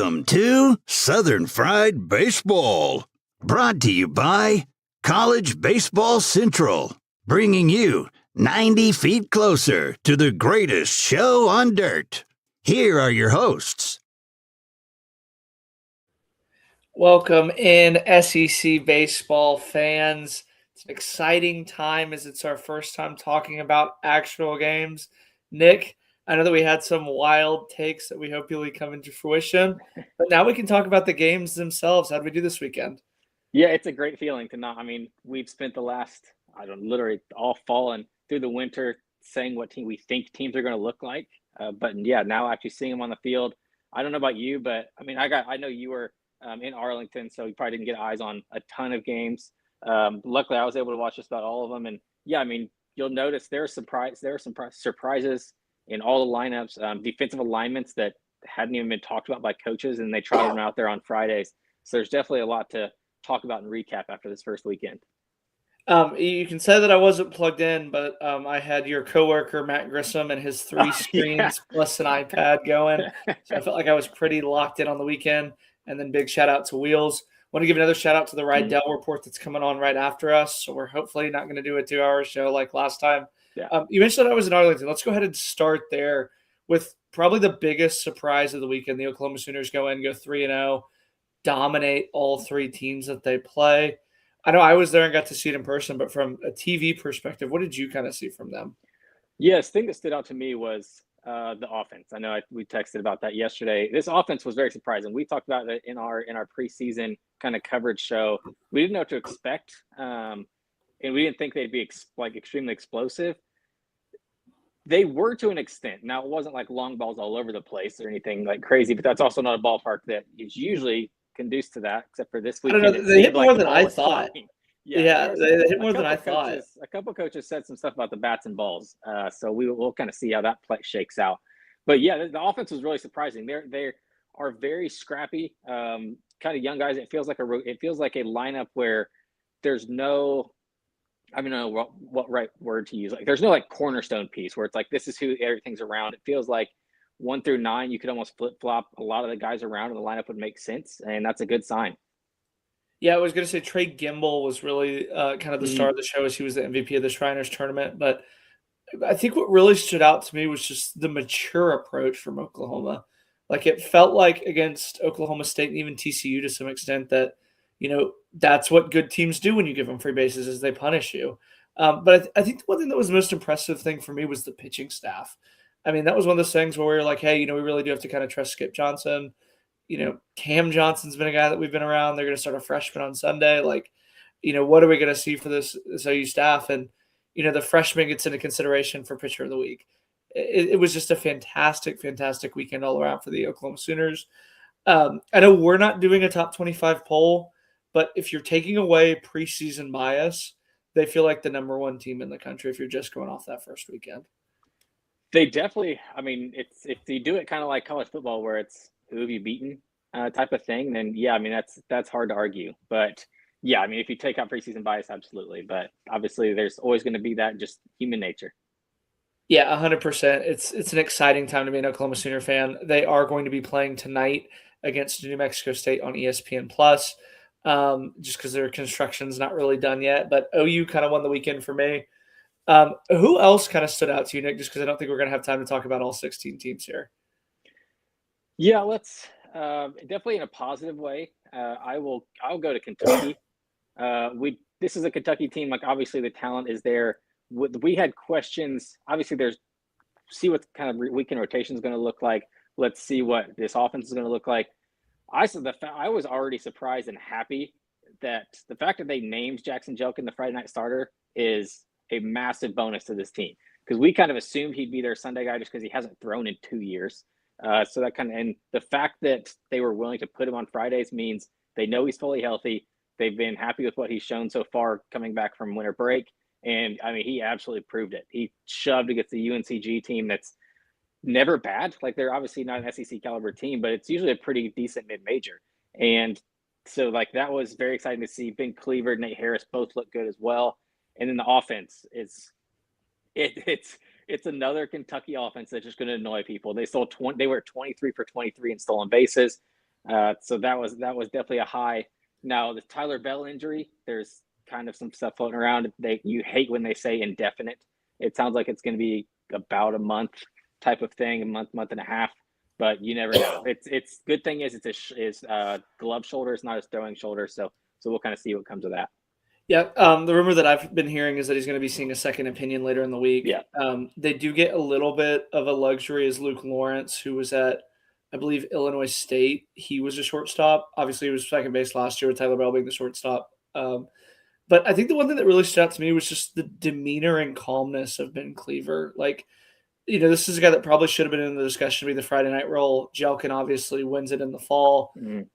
Welcome to Southern Fried Baseball, brought to you by College Baseball Central, bringing you 90 feet closer to the greatest show on dirt. Here are your hosts. Welcome in, SEC baseball fans. It's an exciting time as it's our first time talking about actual games. Nick, I know that we had some wild takes that we hope you'll come into fruition, but now we can talk about the games themselves. How did we do this weekend? Yeah, it's a great feeling to not. We've spent the last, literally all fall and through the winter saying what team we think teams are going to look like. But yeah, now actually seeing them on the field. I don't know about you, but I know you were in Arlington, so you probably didn't get eyes on a ton of games. Luckily, I was able to watch just about all of them. And yeah, you'll notice there are some surprises in all the lineups, defensive alignments that hadn't even been talked about by coaches, and they trotted them out there on Fridays. So there's definitely a lot to talk about and recap after this first weekend. You can say that I wasn't plugged in, but I had your coworker Matt Grissom and his three screens plus an iPad going, so I felt like I was pretty locked in on the weekend. And then big shout out to Wheels. Want to give another shout out to the Rydell report that's coming on right after us. So we're hopefully not going to do a 2-hour show like last time. Yeah. You mentioned that I was in Arlington. Let's go ahead and start there with probably the biggest surprise of the weekend. The Oklahoma Sooners go 3-0, dominate all three teams that they play. I know I was there and got to see it in person, but from a TV perspective, what did you kind of see from them? Yes, the thing that stood out to me was the offense. I know we texted about that yesterday. This offense was very surprising. We talked about it in our preseason kind of coverage show. We didn't know what to expect, and we didn't think they'd be extremely explosive. They were to an extent. Now, it wasn't like long balls all over the place or anything like crazy, but that's also not a ballpark that is usually conducive to that, except for this weekend. I don't know. They hit more than I thought. Yeah, they hit more than I thought. A couple coaches said some stuff about the bats and balls, so we'll kind of see how that play shakes out. But yeah, the offense was really surprising. They are very scrappy, kind of young guys. It feels like a lineup where there's no, I don't know what right word to use. Like there's no like cornerstone piece where it's like this is who everything's around. It feels like 1 through 9, you could almost flip flop a lot of the guys around, and the lineup would make sense, and that's a good sign. Yeah, I was going to say Trey Gimble was really kind of the star of the show as he was the MVP of the Shriners tournament. But I think what really stood out to me was just the mature approach from Oklahoma. Like it felt like against Oklahoma State and even TCU to some extent that, that's what good teams do when you give them free bases is they punish you. But I think the one thing that was the most impressive thing for me was the pitching staff. That was one of those things where we were like, hey, we really do have to kind of trust Skip Johnson. Cam Johnson's been a guy that we've been around. They're going to start a freshman on Sunday. What are we going to see for this OU staff? And, the freshman gets into consideration for pitcher of the week. It was just a fantastic, fantastic weekend all around for the Oklahoma Sooners. I know we're not doing a top 25 poll, but if you're taking away preseason bias, they feel like the number one team in the country if you're just going off that first weekend. They definitely, it's if you do it kind of like college football where it's who have you beaten type of thing, then yeah, that's hard to argue. But yeah, if you take out preseason bias, absolutely. But obviously there's always going to be that, just human nature. Yeah, 100%. It's an exciting time to be an Oklahoma Sooner fan. They are going to be playing tonight against New Mexico State on ESPN Plus, just because their construction's not really done yet. But OU kind of won the weekend for me. Who else kind of stood out to you, Nick, just because I don't think we're going to have time to talk about all 16 teams here? Yeah, let's definitely in a positive way. I'll go to Kentucky. This is a Kentucky team. Like obviously the talent is there. We had questions. Obviously, see what kind of weekend rotation is going to look like. Let's see what this offense is going to look like. I was already surprised and happy that the fact that they named Jackson Jelkin the Friday night starter is a massive bonus to this team, because we kind of assumed he'd be their Sunday guy just because he hasn't thrown in 2 years. So that and the fact that they were willing to put him on Fridays means they know he's fully healthy. They've been happy with what he's shown so far coming back from winter break. And he absolutely proved it. He shoved against the UNCG team that's never bad. Like they're obviously not an SEC caliber team, but it's usually a pretty decent mid-major. And so that was very exciting to see. Ben Cleaver, Nate Harris both look good as well. And then the offense is it's another Kentucky offense that's just going to annoy people. They were 23 for 23 in stolen bases. So that was definitely a high. Now the Tyler Bell injury, there's kind of some stuff floating around. You hate when they say indefinite. It sounds like it's going to be about a month type of thing, a month and a half. But you never know. It's good thing is it's a glove shoulder, it's not his throwing shoulder. So we'll kind of see what comes of that. Yeah, the rumor that I've been hearing is that he's going to be seeing a second opinion later in the week. Yeah. They do get a little bit of a luxury as Luke Lawrence, who was at, I believe, Illinois State. He was a shortstop. Obviously, he was second base last year with Tyler Bell being the shortstop. But I think the one thing that really stood out to me was just the demeanor and calmness of Ben Cleaver. Like, this is a guy that probably should have been in the discussion to be the Friday night role. Jelkin obviously wins it in the fall. And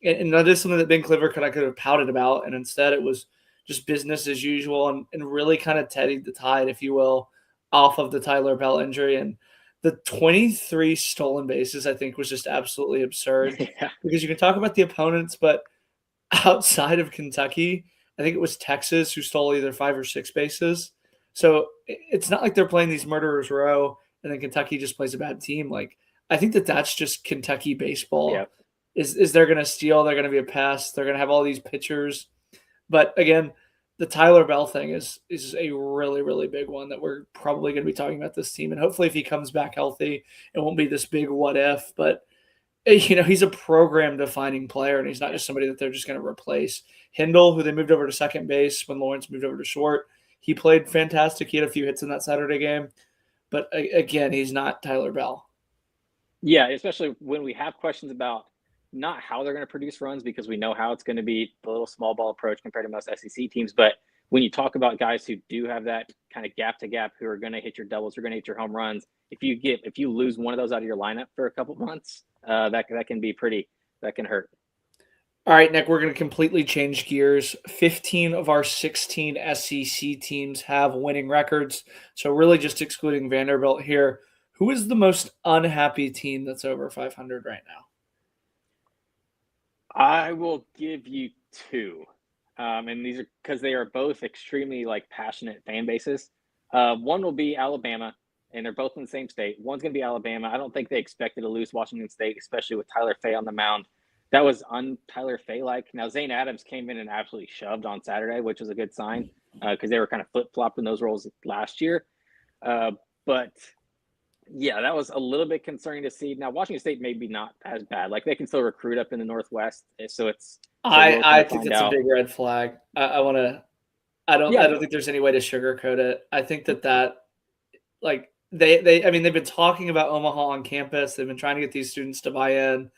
that is something that Ben Cleaver could have pouted about. And instead it was just business as usual and really kind of tedded the tide, if you will, off of the Tyler Bell injury. And the 23 stolen bases, I think, was just absolutely absurd. Yeah. Because you can talk about the opponents, but outside of Kentucky, I think it was Texas who stole either 5 or 6 bases. So it's not like they're playing these murderers row and then Kentucky just plays a bad team. Like, I think that's just Kentucky baseball. Yep. Is they're going to steal, they're going to be a pest, they're going to have all these pitchers. But again, the Tyler Bell thing is a really, really big one that we're probably going to be talking about this team. And hopefully if he comes back healthy, it won't be this big what if. But, he's a program-defining player, and he's not just somebody that they're just going to replace. Hindle, who they moved over to second base when Lawrence moved over to short, he played fantastic. He had a few hits in that Saturday game. But, again, he's not Tyler Bell. Yeah, especially when we have questions about not how they're going to produce runs, because we know how it's going to be the little small ball approach compared to most SEC teams. But when you talk about guys who do have that kind of gap to gap, who are going to hit your doubles, who are going to hit your home runs, if you lose one of those out of your lineup for a couple months, that can hurt. All right, Nick, we're going to completely change gears. 15 of our 16 SEC teams have winning records. So really just excluding Vanderbilt here. Who is the most unhappy team that's over 500 right now? I will give you 2. And these are because they are both extremely passionate fan bases. One will be Alabama, and they're both in the same state. One's going to be Alabama. I don't think they expected to lose Washington State, especially with Tyler Fay on the mound. That was un-Tyler Fay-like. Now, Zane Adams came in and absolutely shoved on Saturday, which was a good sign because they were kind of flip-flopping those roles last year. But, yeah, that was a little bit concerning to see. Now, Washington State maybe not as bad. They can still recruit up in the Northwest, so it's – I think that's a big red flag. I don't think there's any way to sugarcoat it. I think that they've been talking about Omaha on campus. They've been trying to get these students to buy in.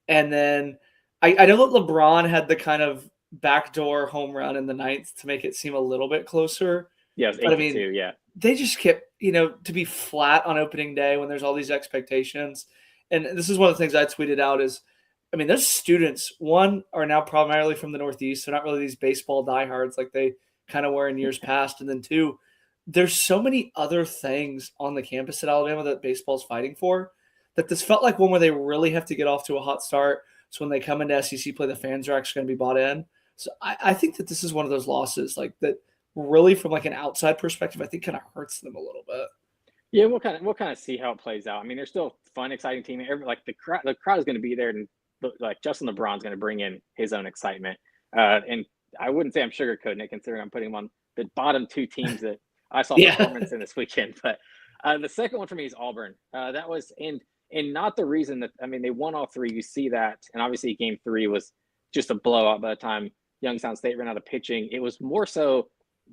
And then I know that LeBron had the kind of backdoor home run in the 9th to make it seem a little bit closer. Yeah, it was 8-2, yeah. They just kept, to be flat on opening day when there's all these expectations. And this is one of the things I tweeted out is, those students, one, are now primarily from the Northeast. They're not really these baseball diehards like they kind of were in years past. And then 2, there's so many other things on the campus at Alabama that baseball's fighting for that this felt like one where they really have to get off to a hot start. So when they come into SEC play, the fans are actually going to be bought in. So I think that this is one of those losses that really from an outside perspective, I think kind of hurts them a little bit. Yeah, we'll kind of see how it plays out. They're still a fun, exciting team. The crowd is going to be there, and Justin LeBron's going to bring in his own excitement. And I wouldn't say I'm sugarcoating it, considering I'm putting him on the bottom 2 teams that I saw performance in this weekend. But the second one for me is Auburn. That was and not the reason that they won all 3. You see that, and obviously Game 3 was just a blowout by the time Youngstown State ran out of pitching. It was more so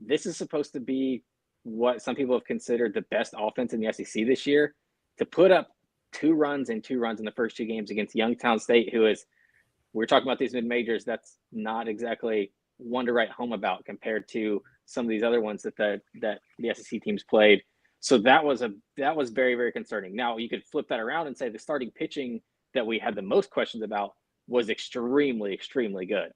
this is supposed to be what some people have considered the best offense in the SEC this year. To put up 2 runs in the first 2 games against Youngstown State, who is, we're talking about these mid-majors, that's not exactly one to write home about compared to some of these other ones that the SEC teams played. So that was very, very concerning. Now you could flip that around and say the starting pitching that we had the most questions about was extremely, extremely good.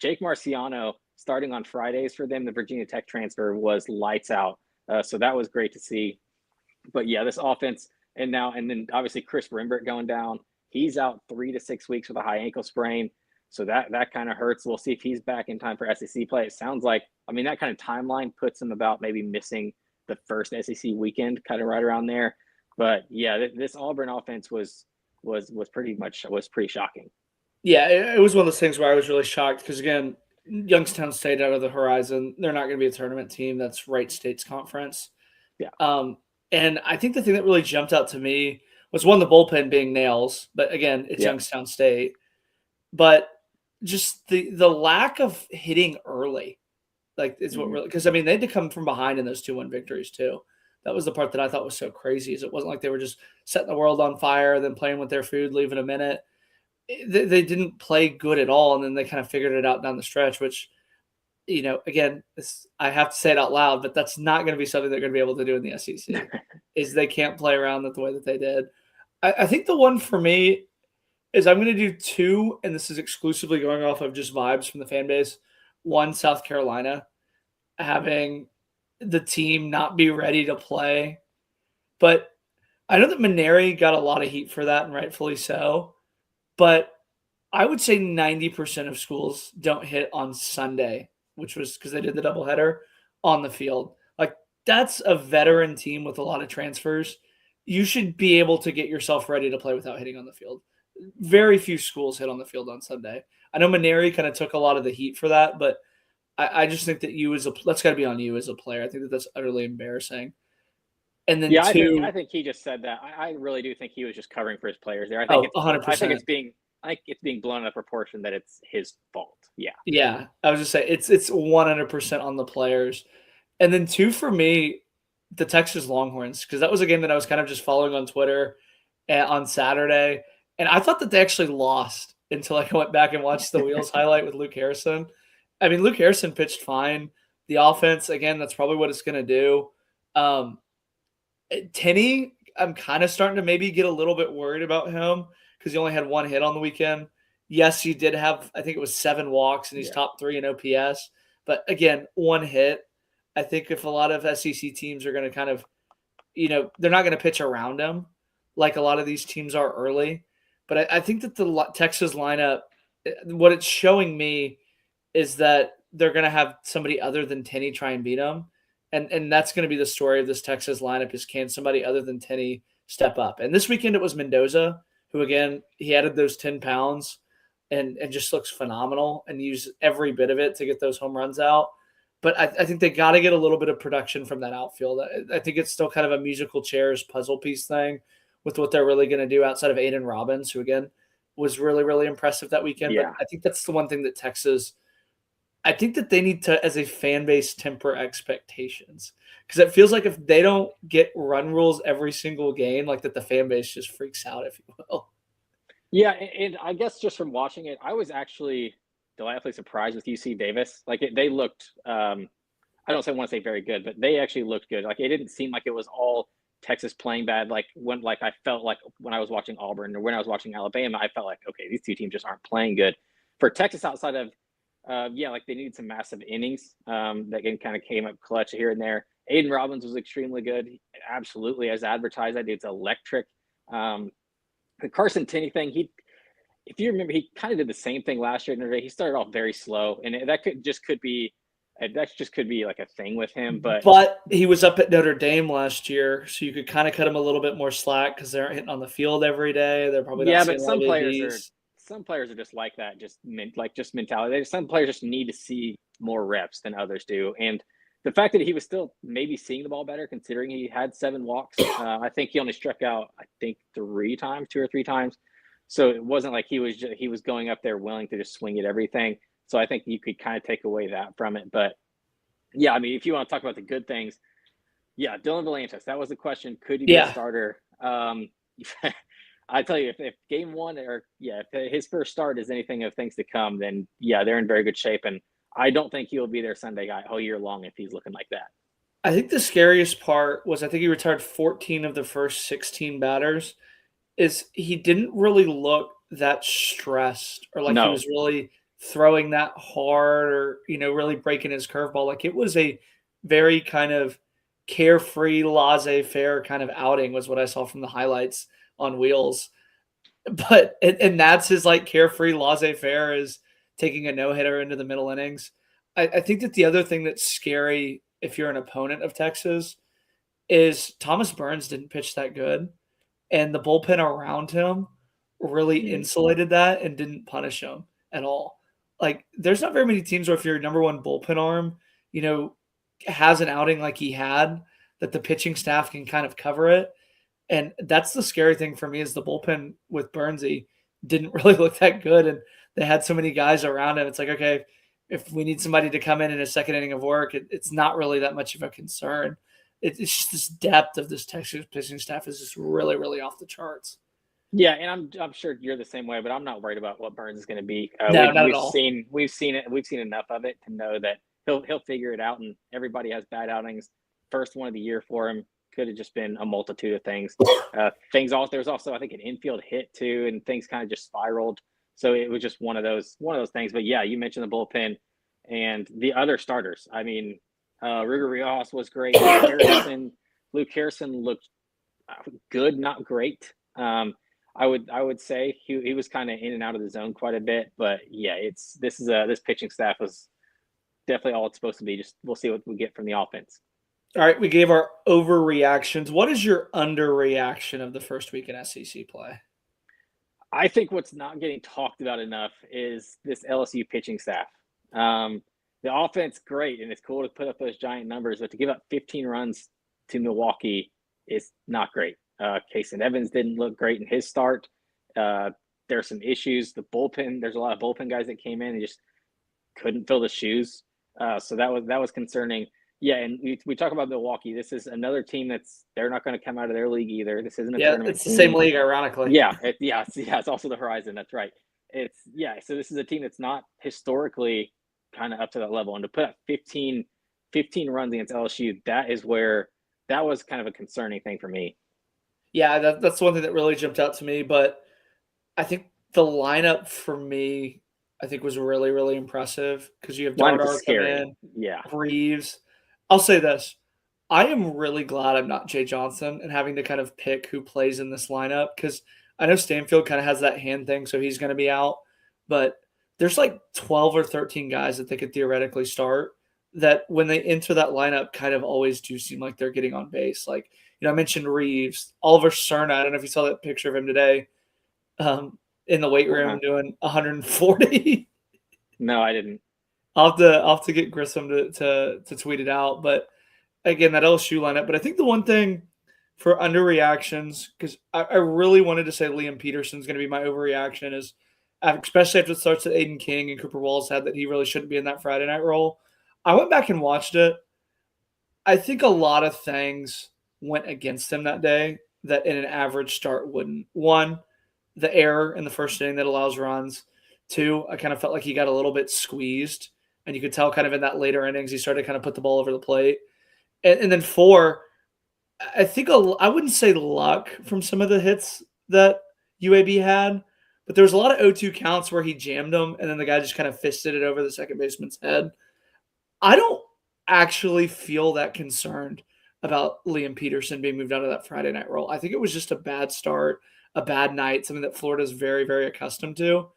Jake Marciano starting on Fridays for them, the Virginia Tech transfer, was lights out. So that was great to see. But yeah, this offense, and then obviously Chris Rimbert going down. He's out 3 to 6 weeks with a high ankle sprain. So that kind of hurts. We'll see if he's back in time for SEC play. It sounds like, that kind of timeline puts him about maybe missing the first SEC weekend, kind of right around there. But yeah, this Auburn offense was was pretty shocking. Yeah, it was one of those things where I was really shocked because, again, Youngstown State out of the horizon, they're not going to be a tournament team. That's Wright State's conference. Yeah. And I think the thing that really jumped out to me was, one, the bullpen being nails, but again, it's Youngstown State. But just the lack of hitting early, like, is what really, because I mean, they had to come from behind in those 2-1 victories too. That was the part that I thought was so crazy. Is it wasn't like they were just setting the world on fire, then playing with their food, leaving a minute. They didn't play good at all, and then they kind of figured it out down the stretch, which, again, I have to say it out loud, but that's not going to be something they're going to be able to do in the SEC, is they can't play around the way that they did. I think the one for me is I'm going to do 2, and this is exclusively going off of just vibes from the fan base. 1, South Carolina, having the team not be ready to play. But I know that Maneri got a lot of heat for that, and rightfully so. But I would say 90% of schools don't hit on Sunday, which was because they did the doubleheader on the field. Like, that's a veteran team with a lot of transfers. You should be able to get yourself ready to play without hitting on the field. Very few schools hit on the field on Sunday. I know Maneri kind of took a lot of the heat for that, but I just think that that's got to be on you as a player. I think that's utterly embarrassing. And then I think he just said that. I really do think he was just covering for his players there. I think 100%. I think it's being blown out of proportion that it's his fault. Yeah. Yeah. I was just saying it's 100% on the players. And then 2 for me, the Texas Longhorns, because that was a game that I was kind of just following on Twitter on Saturday. And I thought that they actually lost until I went back and watched the Wheels highlight with Luke Harrison. I mean, Luke Harrison pitched fine. The offense, again, that's probably what it's going to do. Tenney, I'm kind of starting to maybe get a little bit worried about him because he only had 1 hit on the weekend. Yes, he did have, I think it was 7 walks, and he's top 3 in OPS. But again, 1 hit. I think if a lot of SEC teams are going to kind of, they're not going to pitch around him like a lot of these teams are early. But I think that the Texas lineup, what it's showing me is that they're going to have somebody other than Tenney try and beat them. And that's going to be the story of this Texas lineup, is can somebody other than Tenney step up? And this weekend it was Mendoza, who, again, he added those 10 pounds and just looks phenomenal and used every bit of it to get those home runs out. But I think they got to get a little bit of production from that outfield. I think it's still kind of a musical chairs puzzle piece thing with what they're really going to do outside of Aiden Robbins, who, again, was really, really impressive that weekend. Yeah. But I think that's the one thing that Texas – I think that they need to, as a fan base, temper expectations, because it feels like if they don't get run rules every single game, like that the fan base just freaks out, if you will. Yeah, and I guess just from watching it, I was actually delightfully surprised with UC Davis. Like, they looked, I don't want to say very good, but they actually looked good. Like, it didn't seem like it was all Texas playing bad. Like I felt like when I was watching Auburn or when I was watching Alabama, I felt like, okay, these 2 teams just aren't playing good. For Texas, outside of like they needed some massive innings that kind of came up clutch here and there. Aiden Robbins was extremely good. Absolutely, as advertised, that dude's electric. The Carson Tenney thing, if you remember, he kind of did the same thing last year. He started off very slow, and that could be like a thing with him. But he was up at Notre Dame last year, so you could kind of cut him a little bit more slack because they aren't hitting on the field every day. They're probably not seeing but some players are just like that, just mentality. Some players just need to see more reps than others do. And the fact that he was still maybe seeing the ball better, considering he had 7 walks, I think he only struck out, 2 or 3 times. So it wasn't like he was going up there willing to just swing at everything. So I think you could kind of take away that from it. But yeah, I mean, if you want to talk about the good things, yeah, Dylan Volantis, that was the question. Could he be a starter? I tell you, if game 1 if his first start is anything of things to come, then yeah, they're in very good shape. And I don't think he'll be their Sunday guy all year long if he's looking like that. I think the scariest part was, I think he retired 14 of the first 16 batters, is he didn't really look that stressed or like he was really throwing that hard or, really breaking his curveball. Like, it was a very kind of carefree, laissez-faire kind of outing was what I saw from the highlights on Wheels. But and that's his like carefree, laissez-faire, is taking a no-hitter into the middle innings. I think that the other thing that's scary if you're an opponent of Texas is Thomas Burns didn't pitch that good, and the bullpen around him really insulated that and didn't punish him at all. Like, there's not very many teams where if your number one bullpen arm, has an outing like he had, that the pitching staff can kind of cover it. And that's the scary thing for me is the bullpen with Burnsy didn't really look that good. And they had so many guys around him. It's like, okay, if we need somebody to come in a second inning of work, it's not really that much of a concern. It's just this depth of this Texas pitching staff is just really, really off the charts. Yeah, and I'm sure you're the same way, but I'm not worried about what Burns is going to be. No, not at all. We've seen it. We've seen enough of it to know that he'll figure it out. And everybody has bad outings. First one of the year for him could have just been a multitude of things. There's also I think an infield hit too, and things kind of just spiraled. So it was just one of those things. But yeah, you mentioned the bullpen and the other starters. I mean, Ruger Riojas was great. Luke Harrison looked good, not great. I would say he was kind of in and out of the zone quite a bit, but yeah, this pitching staff was definitely all it's supposed to be. Just we'll see what we get from the offense. All right, we gave our overreactions. What is your underreaction of the first week in SEC play? I think what's not getting talked about enough is this LSU pitching staff. The offense, great, and it's cool to put up those giant numbers, but to give up 15 runs to Milwaukee is not great. Kason Evans didn't look great in his start. There's some issues. The bullpen, there's a lot of bullpen guys that came in and just couldn't fill the shoes. So that was concerning. Yeah, and we talk about Milwaukee. This is another team they're not going to come out of their league either. This isn't a tournament it's the team. same league, ironically. It's also the Horizon. That's right. So this is a team that's not historically kind of up to that level. And to put up 15 runs against LSU, that was kind of a concerning thing for me. Yeah, that's one thing that really jumped out to me. But I think the lineup for me, I think was really, really impressive because you have Dardar come in, Reeves. I'll say this. I am really glad I'm not Jay Johnson and having to kind of pick who plays in this lineup because I know Stanfield kind of has that hand thing, so he's going to be out. But there's like 12 or 13 guys that they could theoretically start that when they enter that lineup kind of always do seem like they're getting on base. Like, I mentioned Reeves, Oliver Cerna. I don't know if you saw that picture of him today in the weight room doing 140. No, I didn't. I'll have to get Grissom to tweet it out. But again, that LSU lineup. But I think the one thing for underreactions, because I really wanted to say Liam Peterson's going to be my overreaction, is especially after it starts that Aiden King and Cooper Walls had that he really shouldn't be in that Friday night role. I went back and watched it. I think a lot of things went against him that day that in an average start wouldn't. One, the error in the first inning that allows runs. Two, I kind of felt like he got a little bit squeezed, and you could tell kind of in that later innings he started to kind of put the ball over the plate. And then four, I think I wouldn't say luck from some of the hits that UAB had, but there was a lot of 0-2 counts where he jammed them, and then the guy just kind of fisted it over the second baseman's head. I don't actually feel that concerned about Liam Peterson being moved out of that Friday night role. I think it was just a bad start, a bad night, something that Florida is very, very accustomed to.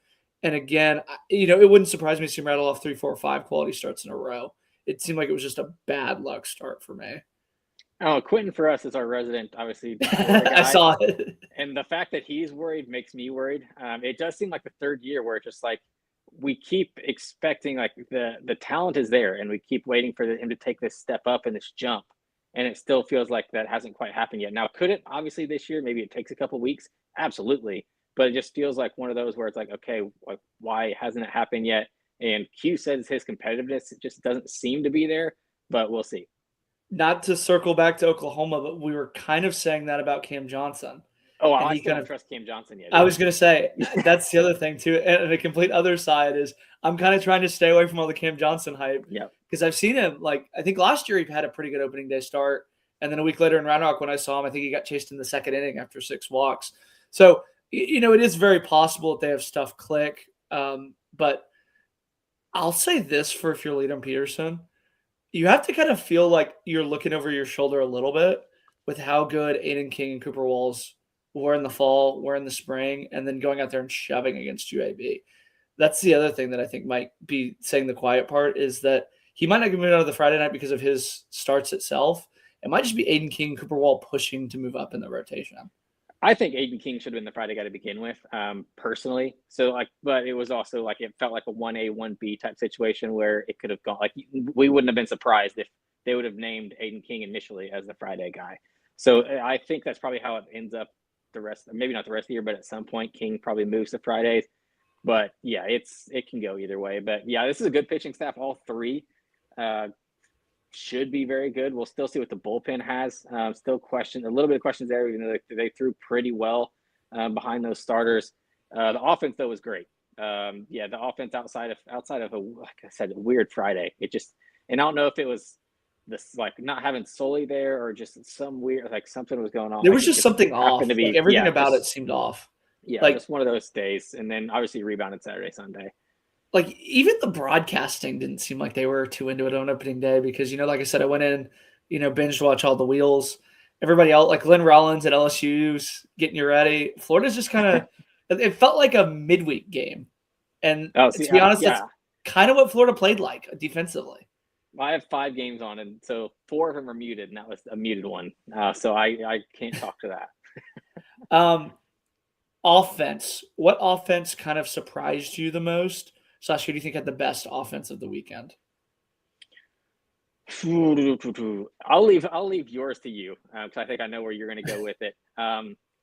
And again, it wouldn't surprise me to see him rattle off 3, 4, 5 quality starts in a row. It seemed like it was just a bad luck start for me. Oh, Quentin for us is our resident, obviously. I saw it. And the fact that he's worried makes me worried. It does seem like the third year where it's just like we keep expecting like the talent is there and we keep waiting for him to take this step up and this jump. And it still feels like that hasn't quite happened yet. Now, could it obviously this year? Maybe it takes a couple of weeks. Absolutely. But it just feels like one of those where it's like, okay, why hasn't it happened yet? And Q says his competitiveness just doesn't seem to be there, but we'll see. Not to circle back to Oklahoma, but we were kind of saying that about Cam Johnson. Oh, I still don't trust Cam Johnson yet. I was going to say, that's the other thing, too. And the complete other side is I'm kind of trying to stay away from all the Cam Johnson hype. Yeah. Because I've seen him, I think last year he had a pretty good opening day start. And then a week later in Round Rock when I saw him, I think he got chased in the second inning after 6 walks. So, it is very possible that they have stuff click. But I'll say this for if you're Liam Peterson. You have to kind of feel like you're looking over your shoulder a little bit with how good Aiden King and Cooper Walls were in the fall, were in the spring, and then going out there and shoving against UAB. That's the other thing that I think might be saying the quiet part is that he might not get moved out of the Friday night because of his starts itself. It might just be Aiden King and Cooper Wall pushing to move up in the rotation. I think Aiden King should have been the Friday guy to begin with, personally. So but it was also like it felt like a 1A, 1B type situation where it could have gone like we wouldn't have been surprised if they would have named Aiden King initially as the Friday guy. So I think that's probably how it ends up maybe not the rest of the year, but at some point King probably moves to Fridays. But yeah, it can go either way. But yeah, this is a good pitching staff. All three should be very good. We'll still see what the bullpen has. Still a little bit of questions there, even though they threw pretty well behind those starters. The offense though was great. The offense outside of like I said, a weird Friday. And I don't know if it was this like not having Sully there or just some weird like something was going on. There like was just something off. To be, like everything about it seemed off. Yeah, like just one of those days. And then obviously rebounded Saturday, Sunday. Like even the broadcasting didn't seem like they were too into it on opening day because, like I said, I went in, binge watch all the wheels. Everybody else, like Glenn Rollins at LSU's getting you ready. Florida's just kind of, it felt like a midweek game. And to be honest, that's kind of what Florida played like defensively. I have 5 games on, and so 4 of them are muted, and that was a muted one. So I can't talk to that. Offense. What offense kind of surprised you the most? Sasha, who do you think had the best offense of the weekend? I'll leave yours to you because I think I know where you're going to go with it.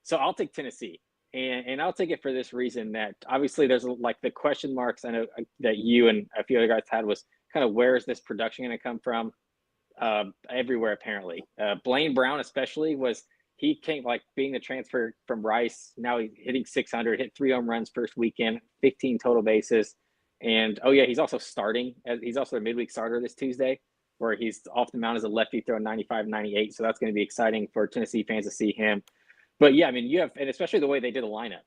So I'll take Tennessee, and I'll take it for this reason that obviously there's like the question marks I know that you and a few other guys had was kind of where is this production going to come from? Everywhere apparently. Blaine Brown especially he came like being the transfer from Rice. Now he's hitting 600, hit 3 home runs first weekend, 15 total bases. And, he's also starting. He's also a midweek starter this Tuesday, where he's off the mound as a lefty throwing 95, 98. So that's going to be exciting for Tennessee fans to see him. But, yeah, I mean, and especially the way they did the lineup,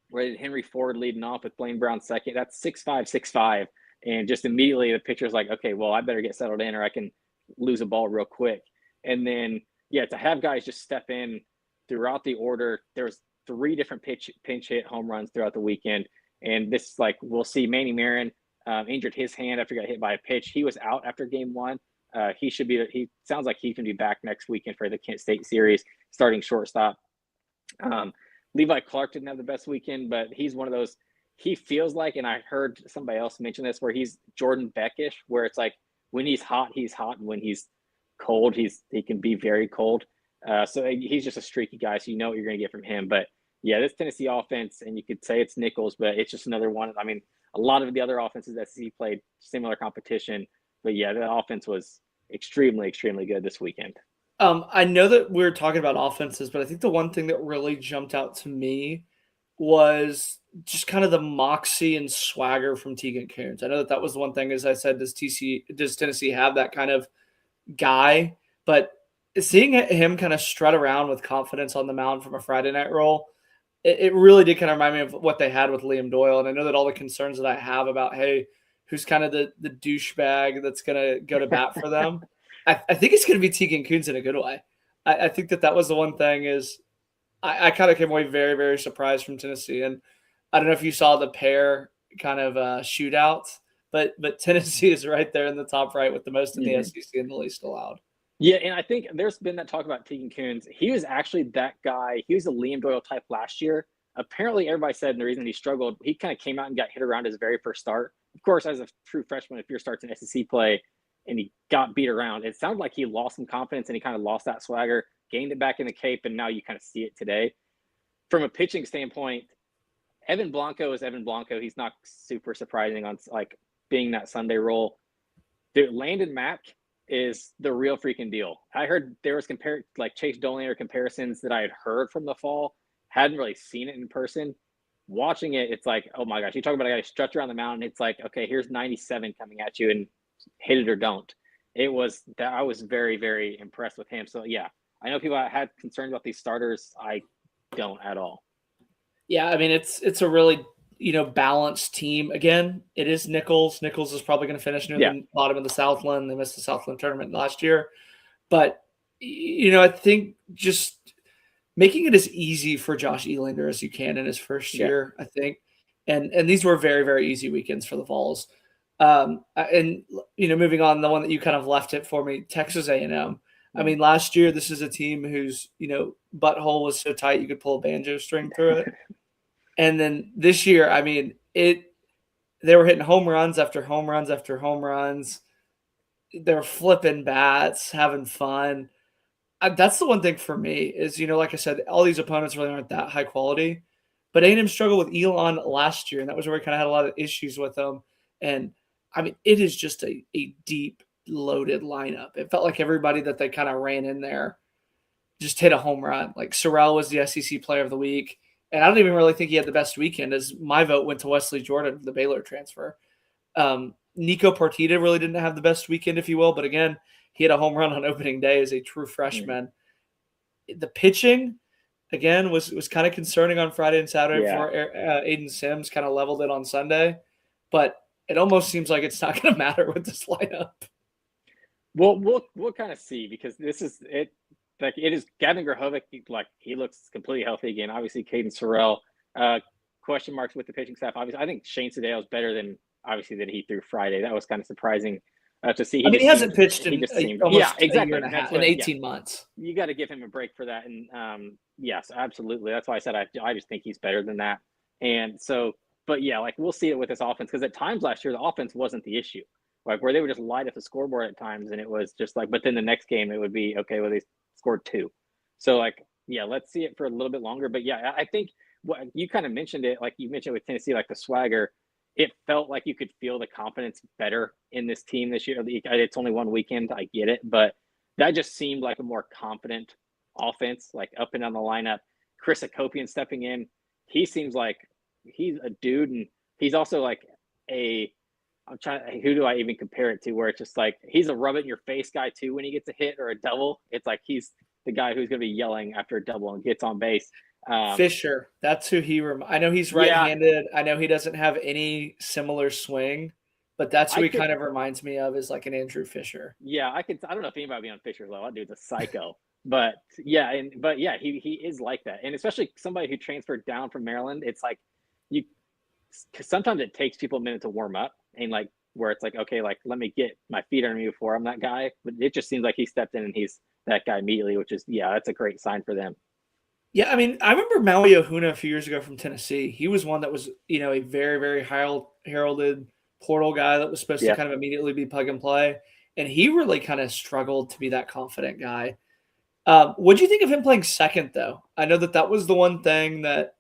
where Henry Ford leading off with Blaine Brown second. That's 6'5", 6'5". And just immediately the pitcher's like, okay, well, I better get settled in or I can lose a ball real quick. And then, to have guys just step in throughout the order, there was 3 different pinch hit home runs throughout the weekend. And this, we'll see Manny Marin injured his hand after he got hit by a pitch. He was out after game 1. He sounds like he can be back next weekend for the Kent State series, starting shortstop. Levi Clark didn't have the best weekend, but he's one of those, he feels like, and I heard somebody else mention this, where he's Jordan Beckish, where it's like when he's hot, and when he's cold, he can be very cold. So he's just a streaky guy, so you know what you're going to get from him. But yeah, this Tennessee offense, and you could say it's Nichols, but it's just another one. I mean, a lot of the other offenses that SEC played similar competition, but yeah, the offense was extremely, extremely good this weekend. I know that we're talking about offenses, but I think the one thing that really jumped out to me was just kind of the moxie and swagger from Tegan Kuntz. I know that was the one thing, as I said, does Tennessee have that kind of guy? But seeing him kind of strut around with confidence on the mound from a Friday night role, it really did kind of remind me of what they had with Liam Doyle. And I know that all the concerns that I have about, hey, who's kind of the douchebag that's going to go to bat for them, I think it's going to be Tegan Kuntz in a good way. I think that was the one thing is I kind of came away very, very surprised from Tennessee. And I don't know if you saw the pair kind of shootout, but Tennessee is right there in the top right with the most in the SEC and the least allowed. Yeah, and I think there's been that talk about Tegan Kuntz. He was actually that guy. He was a Liam Doyle type last year. Apparently, everybody said the reason he struggled, he kind of came out and got hit around his very first start. Of course, as a true freshman, if your start's in SEC play and he got beat around, it sounded like he lost some confidence and he kind of lost that swagger, gained it back in the Cape, and now you kind of see it today. From a pitching standpoint, Evan Blanco is Evan Blanco. He's not super surprising on being that Sunday role. Dude, Landon Mack is the real freaking deal. I heard there was Chase Dolinger comparisons that I had heard from the fall, hadn't really seen it in person. Watching it, it's like, oh my gosh, you talk about a guy stretch around the mound, it's like, okay, here's 97 coming at you and hit it or don't. I was very, very impressed with him. So yeah, I know people had concerns about these starters. I don't at all. Yeah, I mean, it's a really, balanced team. Again, it is Nichols. Nichols is probably going to finish near the bottom of the Southland. They missed the Southland tournament last year. But, I think just making it as easy for Josh Elander as you can in his first year, I think. And these were very, very easy weekends for the Vols. And, moving on, the one that you kind of left it for me, Texas A&M. I mean, last year, this is a team whose, butthole was so tight you could pull a banjo string through it. And then this year, I mean, they were hitting home runs after home runs after home runs. They were flipping bats, having fun. That's the one thing for me is, like I said, all these opponents really aren't that high quality. But A&M struggled with Elon last year, and that was where we kind of had a lot of issues with them. And, I mean, it is just a deep, loaded lineup. It felt like everybody that they kind of ran in there just hit a home run. Like, Sorrell was the SEC Player of the Week. And I don't even really think he had the best weekend, as my vote went to Wesley Jordan for the Baylor transfer. Nico Partita really didn't have the best weekend, if you will. But, again, he had a home run on opening day as a true freshman. The pitching – again, was kind of concerning on Friday and Saturday before Aiden Sims kind of leveled it on Sunday. But it almost seems like it's not going to matter with this lineup. Well, we'll kind of see, because this is it. Like, it is Gavin Grahovic. He looks completely healthy again. Obviously, Caden Sorrell. Question marks with the pitching staff. Obviously, I think Shane Sadeo is better than he threw Friday. That was kind of surprising. To see. He hasn't pitched in almost a year and a half, in 18 months. You got to give him a break for that. And yes, absolutely. That's why I said I just think he's better than that. And so, but yeah, we'll see it with this offense, because at times last year the offense wasn't the issue. Where they would just light up the scoreboard at times, and it was just but then the next game it would be okay. Well, they scored 2. So let's see it for a little bit longer. But yeah, I think what you kind of mentioned it, you mentioned with Tennessee, the swagger. It felt like you could feel the confidence better in this team this year. It's only one weekend, I get it, but that just seemed like a more confident offense, up and down the lineup. Chris Hathcoat stepping in, he seems like he's a dude, and he's also who do I even compare it to, where it's just he's a rub it in your face guy too when he gets a hit or a double. It's he's the guy who's going to be yelling after a double and gets on base. Fisher, that's who I know he's right-handed. I know he doesn't have any similar swing, but that's who he kind of reminds me of, is an Andrew Fisher. Yeah, I don't know if anybody would be on Fisher's level. That dude's a psycho. But yeah, he is like that. And especially somebody who transferred down from Maryland, it's sometimes it takes people a minute to warm up, and where it's okay, let me get my feet under me before I'm that guy. But it just seems like he stepped in and he's that guy immediately, which is, that's a great sign for them. Yeah, I mean, I remember Maui Ohuna a few years ago from Tennessee. He was one that was, a very, very heralded portal guy that was supposed to kind of immediately be plug and play. And he really kind of struggled to be that confident guy. What do you think of him playing second, though? I know that was the one thing that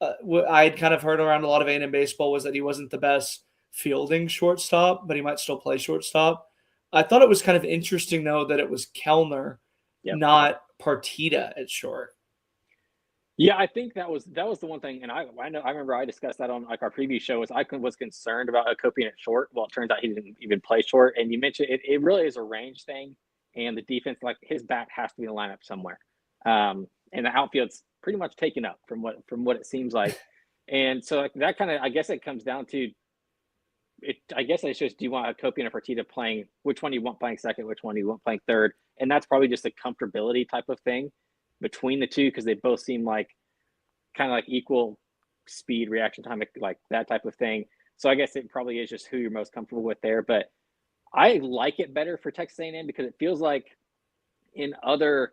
I had kind of heard around a lot of A&M baseball, was that he wasn't the best fielding shortstop, but he might still play shortstop. I thought it was kind of interesting, though, that it was Kellner, not Partita at short. Yeah, I think that was the one thing, and I remember I discussed that on our preview show. I was concerned about Hathcoat at short. Well, it turns out he didn't even play short, and you mentioned it. It really is a range thing, and the defense, his bat has to be in the lineup somewhere, and the outfield's pretty much taken up from what it seems like, and so that kind of, I guess it comes down to it. I guess it's just, do you want Hathcoat and Partita playing? Which one do you want playing second? Which one do you want playing third? And that's probably just a comfortability type of thing between the two, because they both seem kind of equal speed, reaction time, that type of thing. So I guess it probably is just who you're most comfortable with there. But I like it better for Texas A&M, because it feels like in other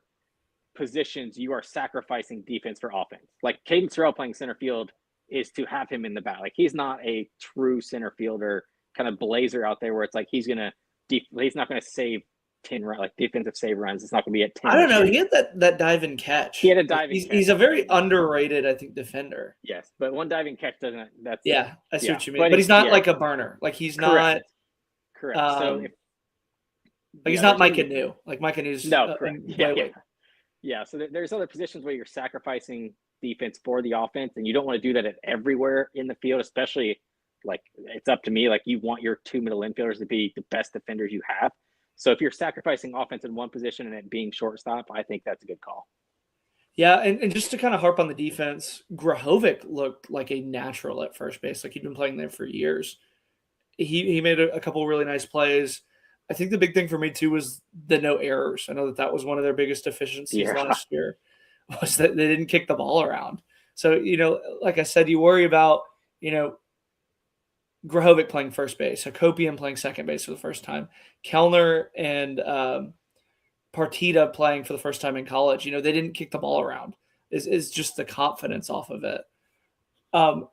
positions you are sacrificing defense for offense. Caden Sorrell playing center field is to have him in the bat. He's not a true center fielder kind of blazer out there where it's he's not going to save 10 defensive save runs. It's not going to be at 10. I don't know. He had that diving catch. He had a diving catch. He's a very underrated, I think, defender. Yes, but one diving catch doesn't. I see what you mean. But he's not like a burner. He's correct. Not correct. So he's not Mike Anu. Mike Anu's correct. Yeah. So there's other positions where you're sacrificing defense for the offense, and you don't want to do that at everywhere in the field, especially it's up to me. You want your 2 middle infielders to be the best defenders you have. So if you're sacrificing offense in one position and it being shortstop, I think that's a good call. Yeah, and just to kind of harp on the defense, Grahovic looked like a natural at first base. He'd been playing there for years. He made a couple really nice plays. I think the big thing for me, too, was the no errors. I know that was one of their biggest deficiencies last year, was that they didn't kick the ball around. So, like I said, you worry about, Grahovic playing first base, Hathcoat playing second base for the first time, Kellner and Partita playing for the first time in college. They didn't kick the ball around. Is just the confidence off of it.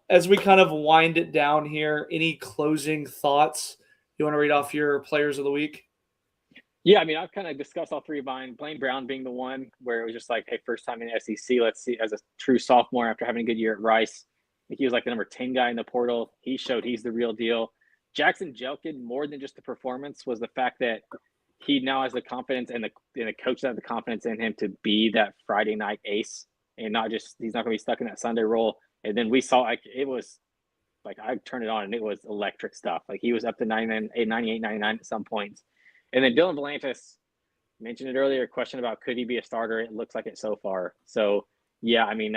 As we kind of wind it down here, any closing thoughts? You want to read off your players of the week? Yeah, I mean, I've kind of discussed all three of mine. Blaine Brown being the one where it was just like, hey, first time in the SEC. Let's see, as a true sophomore after having a good year at Rice. I think he was like the number 10 guy in the portal. He showed he's the real deal. Jackson Jelkin, more than just the performance, was the fact that he now has the confidence and the coach have the confidence in him to be that Friday night ace and not just he's not going to be stuck in that Sunday role. And then we saw like it was like I turned it on and it was electric stuff. Like he was up to 98, 99 at some points. And then Dylan Volantis, mentioned it earlier, question about could he be a starter? It looks like it so far. So yeah, I mean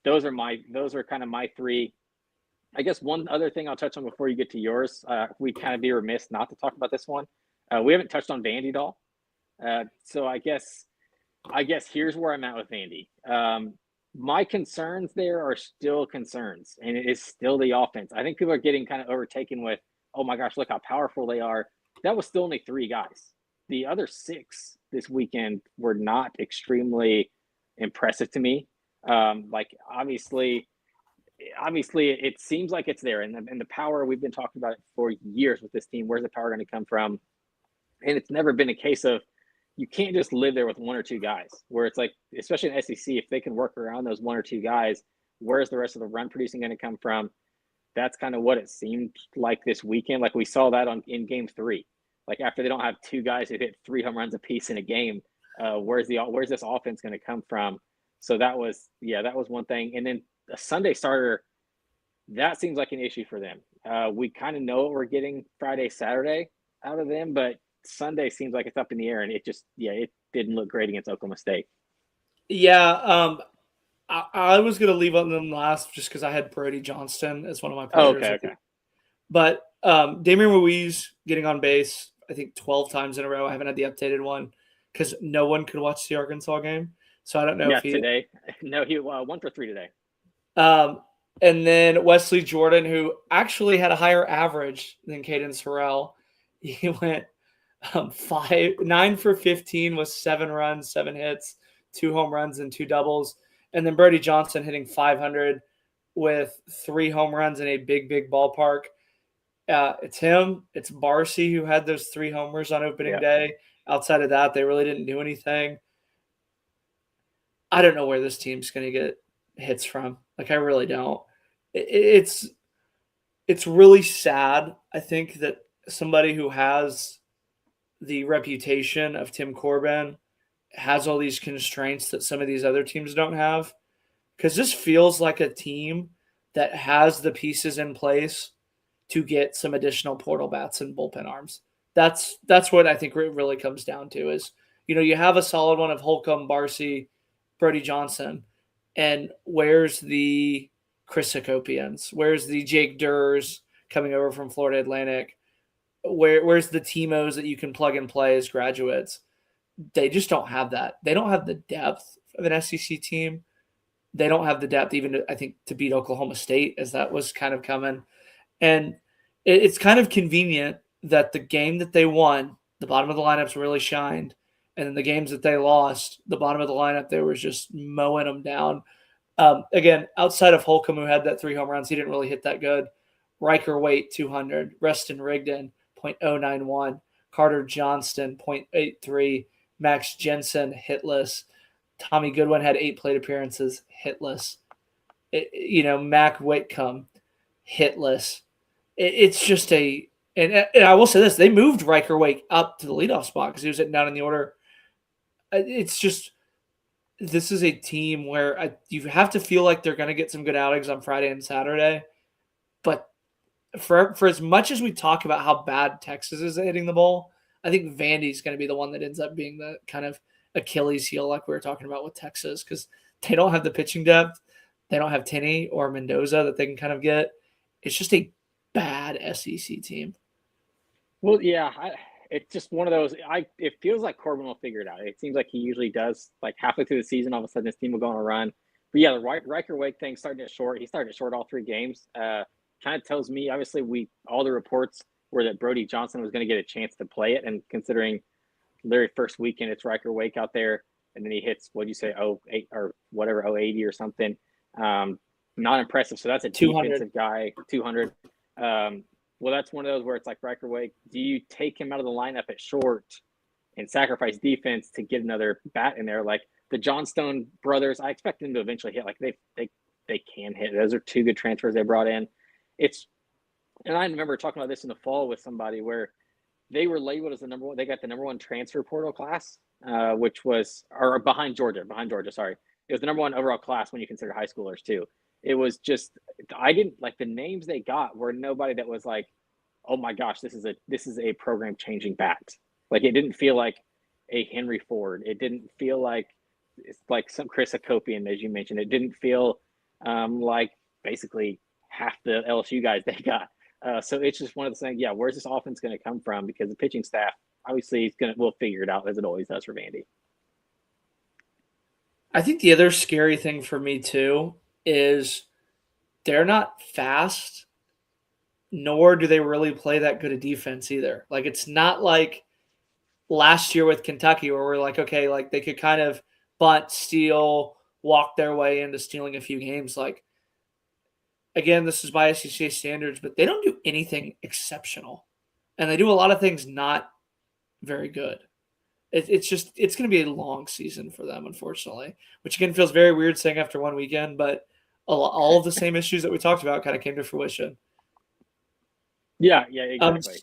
those are kind of my three. I guess one other thing I'll touch on before you get to yours, we kind of be remiss not to talk about this one. We haven't touched on Vandy at all. So I guess here's where I'm at with Vandy. My concerns there are still concerns, and it is still the offense. I think people are getting kind of overtaken with, oh my gosh, look how powerful they are. That was still only 3 guys. The other 6 this weekend were not extremely impressive to me. Like obviously it seems like it's there, and the power, we've been talking about it for years with this team. Where's the power going to come from? And it's never been a case of you can't just live there with 1 or 2 guys, where it's like, especially in SEC, if they can work around those 1 or 2 guys, where's the rest of the run producing going to come from? That's kind of what it seemed like this weekend. Like we saw that in game 3. Like after they don't have 2 guys who hit 3 home runs apiece in a game, where's this offense going to come from? So that was one thing. And then a Sunday starter, that seems like an issue for them. We kind of know what we're getting Friday, Saturday out of them, but Sunday seems like it's up in the air, and it didn't look great against Oklahoma State. Yeah, I was going to leave on them last just because I had Brody Johnston as one of my players. Okay. But Damian Ruiz getting on base, I think 12 times in a row. I haven't had the updated one because no one could watch the Arkansas game. So I don't know if he – today. No, he 1 for 3 today. And then Wesley Jordan, who actually had a higher average than Caden Sorrell. He went 9 for 15 with 7 runs, 7 hits, 2 home runs, and 2 doubles. And then Brody Johnson hitting 500 with 3 home runs in a big, big ballpark. It's him. It's Barcy who had those 3 homers on opening day. Outside of that, they really didn't do anything. I don't know where this team's going to get hits from. Like, I really don't. It's really sad, I think, that somebody who has the reputation of Tim Corbin has all these constraints that some of these other teams don't have. Because this feels like a team that has the pieces in place to get some additional portal bats and bullpen arms. That's what I think it really comes down to is, you have a solid one of Holcomb, Barcy, Brody Johnson, and where's the Chris Hacopians? Where's the Jake Durs coming over from Florida Atlantic? Where's the Timos that you can plug and play as graduates? They just don't have that. They don't have the depth of an SEC team. They don't have the depth even, I think, to beat Oklahoma State, as that was kind of coming. And it's kind of convenient that the game that they won, the bottom of the lineups really shined. And then the games that they lost, the bottom of the lineup, they were just mowing them down. Again, outside of Holcomb, who had that 3 home runs, he didn't really hit that good. Riker Waite, 200. Reston Rigdon, .091. Carter Johnston, .83. Max Jensen, hitless. Tommy Goodwin had 8 plate appearances, hitless. Mac Whitcomb, hitless. It's just and I will say this, they moved Riker Waite up to the leadoff spot because he was sitting down in the order. It's just, this is a team where you have to feel like they're going to get some good outings on Friday and Saturday. But for as much as we talk about how bad Texas is at hitting the ball, I think Vandy's going to be the one that ends up being the kind of Achilles heel like we were talking about with Texas, because they don't have the pitching depth. They don't have Tenney or Mendoza that they can kind of get. It's just a bad SEC team. Well, yeah, it's just one of those. It feels like Corbin will figure it out. It seems like he usually does. Like halfway through the season, all of a sudden this team will go on a run. But yeah, the Riker Wake thing starting at short. He started at short all 3 games. Kind of tells me, obviously, all the reports were that Brody Johnson was going to get a chance to play it, and considering literally first weekend, it's Riker Wake out there, and then he hits, what'd you say, 08 or whatever, 080 or something. Not impressive. So that's a 200. defensive guy, 200. Well, that's one of those where it's like Riker Wake. Do you take him out of the lineup at short and sacrifice defense to get another bat in there? Like the Johnstone brothers, I expect them to eventually hit. Like they can hit. Those are two good transfers they brought in. And I remember talking about this in the fall with somebody where they were labeled as the number one. They got the number one transfer portal class, which was or behind Georgia. Sorry, it was the number one overall class when you consider high schoolers too. It was just I didn't like the names they got were nobody that was like, oh my gosh, this is a program changing bat. Like it didn't feel like a Henry Ford. It didn't feel like it's like some Chris Akopian, as you mentioned. It didn't feel like basically half the LSU guys they got. So it's just one of the things. Yeah, where's this offense going to come from? Because the pitching staff obviously we'll figure it out as it always does for Vandy. I think the other scary thing for me too is they're not fast, nor do they really play that good a defense either. Like it's not like last year with Kentucky where we're like, okay, like they could kind of bunt, steal, walk their way into stealing a few games. Like again, this is by SEC standards, but they don't do anything exceptional, and they do a lot of things not very good. It's going to be a long season for them, unfortunately, which again feels very weird saying after one weekend, but all of the same issues that we talked about kind of came to fruition. Yeah, exactly.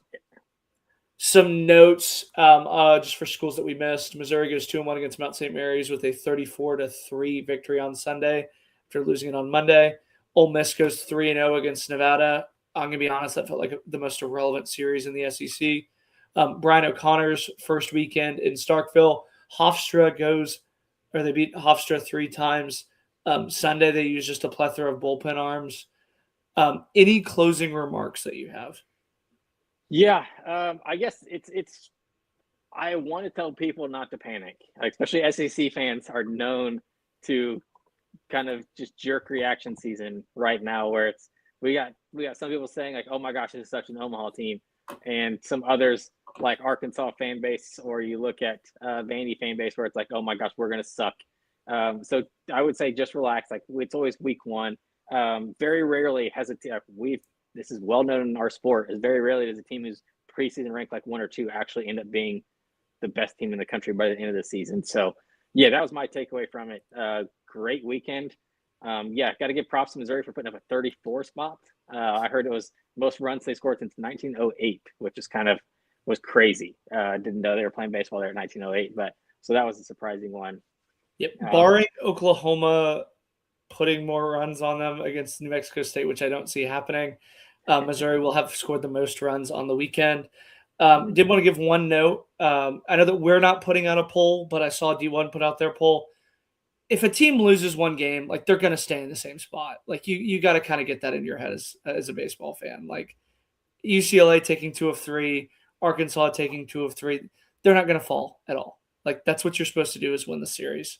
Some notes just for schools that we missed. Missouri goes 2-1 against Mount St. Mary's with a 34-3 victory on Sunday after losing it on Monday. Ole Miss goes 3-0 against Nevada. I'm going to be honest, that felt like the most irrelevant series in the SEC. Brian O'Connor's first weekend in Starkville. They beat Hofstra 3 times. Sunday, they used just a plethora of bullpen arms. Any closing remarks that you have? Yeah, I guess it's. I want to tell people not to panic, especially SEC fans are known to kind of just jerk reaction season right now, where we got some people saying like, oh my gosh, this is such an Omaha team, and some others like Arkansas fan base, or you look at Vandy fan base where it's like, oh my gosh, we're gonna suck. So I would say just relax. Like it's always week one. Very rarely has a team. This is well known in our sport. Is very rarely does a team who's preseason ranked like 1 or 2 actually end up being the best team in the country by the end of the season. So yeah, that was my takeaway from it. Great weekend. Got to give props to Missouri for putting up a 34 spot. I heard it was most runs they scored since 1908, which is was crazy. Didn't know they were playing baseball there at 1908, but so that was a surprising one. Yep. Barring Oklahoma putting more runs on them against New Mexico State, which I don't see happening, Missouri will have scored the most runs on the weekend. Did want to give one note. I know that we're not putting out a poll, but I saw D1 put out their poll. If a team loses one game, like they're going to stay in the same spot. Like you got to kind of get that in your head as a baseball fan. Like UCLA taking 2 of 3, Arkansas taking 2 of 3, they're not going to fall at all. Like that's what you're supposed to do is win the series.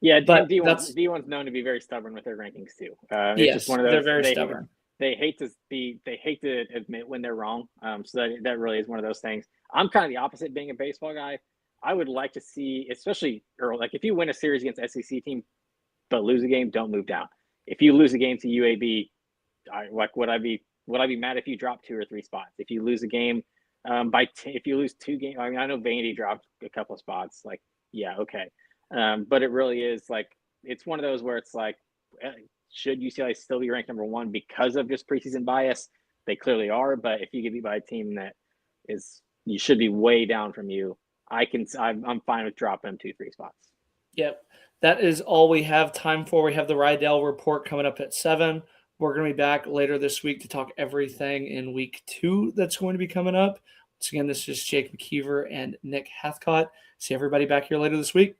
Yeah, but D1's known to be very stubborn with their rankings too. It's just one of those. They're very stubborn. They hate to admit when they're wrong. So that really is one of those things. I'm kind of the opposite, being a baseball guy. I would like to see, especially Earl, like if you win a series against SEC team, but lose a game, don't move down. If you lose a game to UAB, would I be mad if you drop 2 or 3 spots? If you lose a game if you lose 2 games, I mean, I know Vandy dropped a couple of spots. Like, yeah, okay. But it really is like, it's one of those where it's like, should UCLA still be ranked number 1 because of just preseason bias? They clearly are, but if you get beat by a team that you should be way down from you, I'm fine with dropping them 2-3 spots. Yep. That is all we have time for. We have the Rydell report coming up at 7. We're going to be back later this week to talk everything in week 2 that's going to be coming up. Once again, this is Jake McKeever and Nick Hathcoat. See everybody back here later this week.